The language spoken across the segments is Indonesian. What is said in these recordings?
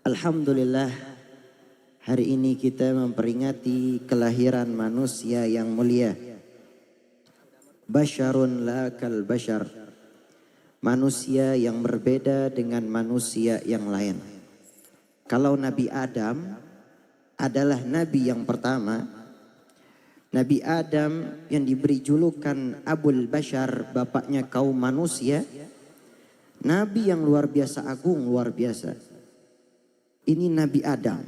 Alhamdulillah, hari ini kita memperingati kelahiran manusia yang mulia. Basyarun la kal basyar. Manusia yang berbeda dengan manusia yang lain. Kalau Nabi Adam adalah nabi yang pertama, Nabi Adam yang diberi julukan Abul Bashar, bapaknya kaum manusia, nabi yang luar biasa agung, luar biasa. Ini Nabi Adam.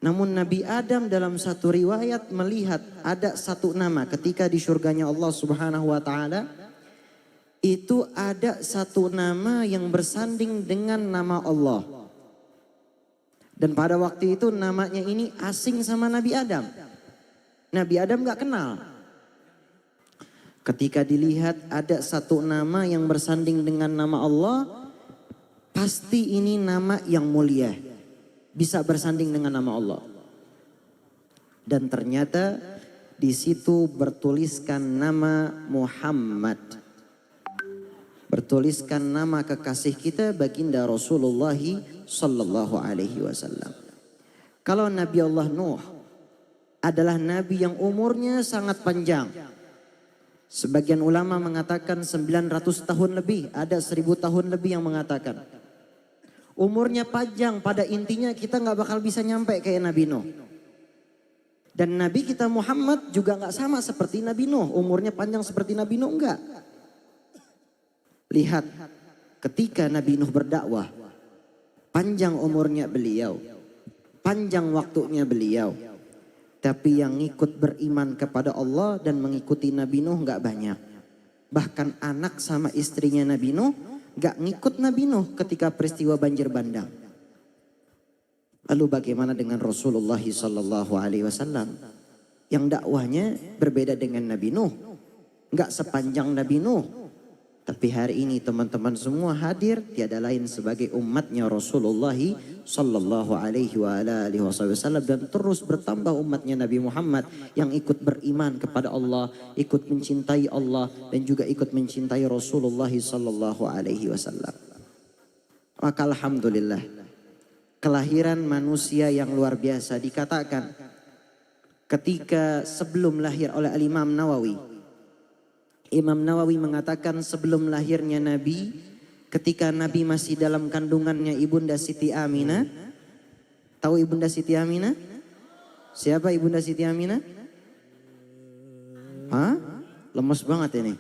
Namun Nabi Adam dalam satu riwayat melihat ada satu nama ketika di surganya Allah Subhanahu wa taala, itu ada satu nama yang bersanding dengan nama Allah. Dan pada waktu itu namanya ini asing sama Nabi Adam. Nabi Adam gak kenal. Ketika dilihat ada satu nama yang bersanding dengan nama Allah, pasti ini nama yang mulia. Bisa bersanding dengan nama Allah. Dan ternyata di situ bertuliskan nama Muhammad. Bertuliskan nama kekasih kita baginda Rasulullah sallallahu alaihi wasallam. Kalau Nabi Allah Nuh adalah nabi yang umurnya sangat panjang. Sebagian ulama mengatakan 900 tahun lebih, ada 1000 tahun lebih yang mengatakan. Umurnya panjang, pada intinya kita gak bakal bisa nyampe kayak Nabi Nuh. Dan Nabi kita Muhammad juga gak sama seperti Nabi Nuh. Umurnya panjang seperti Nabi Nuh, enggak. Lihat, ketika Nabi Nuh berdakwah, panjang umurnya beliau, panjang waktunya beliau. Tapi yang ikut beriman kepada Allah dan mengikuti Nabi Nuh gak banyak. Bahkan anak sama istrinya Nabi Nuh gak ngikut Nabi Nuh ketika peristiwa banjir bandang. Lalu bagaimana dengan Rasulullah sallallahu alaihi wasallam yang dakwahnya berbeda dengan Nabi Nuh, gak sepanjang Nabi Nuh. Tapi hari ini teman-teman semua hadir tiada lain sebagai umatnya Rasulullah sallallahu alaihi wasallam, dan terus bertambah umatnya Nabi Muhammad yang ikut beriman kepada Allah, ikut mencintai Allah dan juga ikut mencintai Rasulullah sallallahu alaihi wasallam. Maka alhamdulillah, kelahiran manusia yang luar biasa dikatakan ketika sebelum lahir oleh Al-Imam Nawawi. Imam Nawawi mengatakan sebelum lahirnya Nabi, ketika Nabi masih dalam kandungannya Ibunda Siti Aminah. Tahu Ibunda Siti Aminah? Siapa Ibunda Siti Aminah? Hah? Lemes banget ini.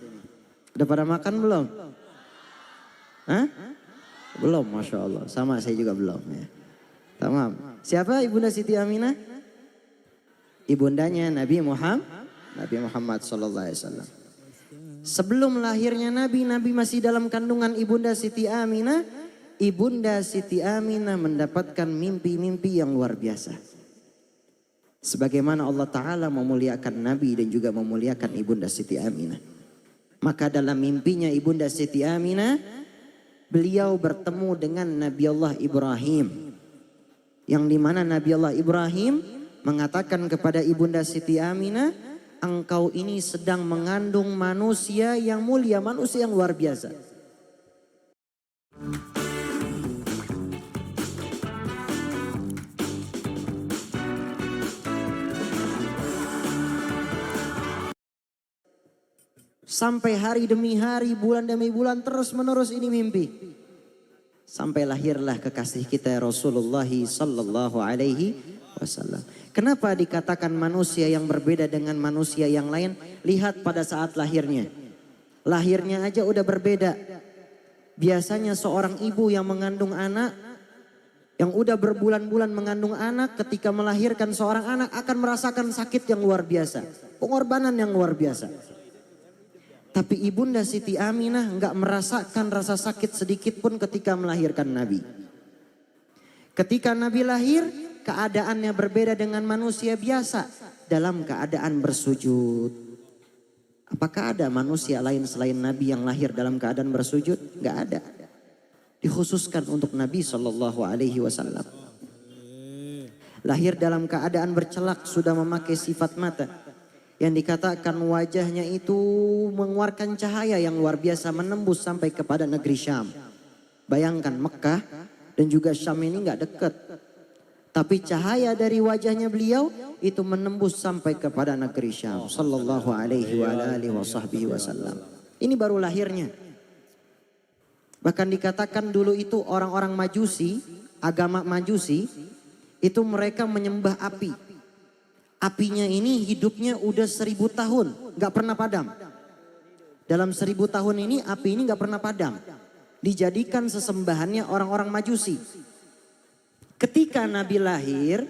Udah pada makan belum? Hah? Belum, Masya Allah. Sama saya juga belum ya. Tamam. Siapa Ibunda Siti Aminah? Ibundanya Nabi Muhammad sallallahu alaihi wasallam. Sebelum lahirnya Nabi, Nabi masih dalam kandungan Ibunda Siti Aminah. Ibunda Siti Aminah mendapatkan mimpi-mimpi yang luar biasa. Sebagaimana Allah Ta'ala memuliakan Nabi dan juga memuliakan Ibunda Siti Aminah. Maka dalam mimpinya Ibunda Siti Aminah, beliau bertemu dengan Nabi Allah Ibrahim. Yang dimana Nabi Allah Ibrahim mengatakan kepada Ibunda Siti Aminah, engkau ini sedang mengandung manusia yang mulia, manusia yang luar biasa. Sampai hari demi hari, bulan demi bulan, terus menerus ini mimpi. Sampai lahirlah kekasih kita Rasulullah sallallahu alaihi wasallam. Kenapa dikatakan manusia yang berbeda dengan manusia yang lain? Lihat pada saat lahirnya. Lahirnya aja udah berbeda. Biasanya seorang ibu yang mengandung anak, yang udah berbulan-bulan mengandung anak, ketika melahirkan seorang anak akan merasakan sakit yang luar biasa. Pengorbanan yang luar biasa. Tapi Ibunda Siti Aminah enggak merasakan rasa sakit sedikit pun ketika melahirkan Nabi. Ketika Nabi lahir, keadaannya berbeda dengan manusia biasa. Dalam keadaan bersujud. Apakah ada manusia lain selain Nabi yang lahir dalam keadaan bersujud? Enggak ada. Dikhususkan untuk Nabi sallallahu alaihi wasallam. Lahir dalam keadaan bercelak, sudah memakai sifat mata. Yang dikatakan wajahnya itu mengeluarkan cahaya yang luar biasa menembus sampai kepada negeri Syam. Bayangkan Mekah Dan juga Syam ini nggak dekat. Tapi cahaya dari wajahnya beliau itu menembus sampai kepada negeri Syam. Sallallahu alaihi wa alihi wasallam. Ini baru lahirnya. Bahkan dikatakan dulu itu orang-orang Majusi, agama Majusi, itu mereka menyembah api. Apinya ini hidupnya udah 1000 tahun, nggak pernah padam. Dalam 1000 tahun ini api ini nggak pernah padam. Dijadikan sesembahannya orang-orang Majusi. Ketika Nabi lahir,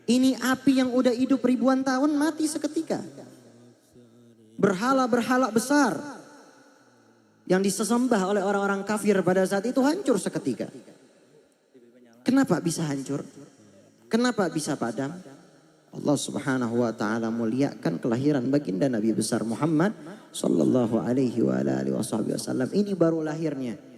ini api yang udah hidup ribuan tahun mati seketika. Berhala-berhala besar yang disembah oleh orang-orang kafir pada saat itu hancur seketika. Kenapa bisa hancur? Kenapa bisa padam? Allah Subhanahu wa taala muliakan kelahiran baginda Nabi besar Muhammad sallallahu alaihi wa alihi wasallam. Ini baru lahirnya.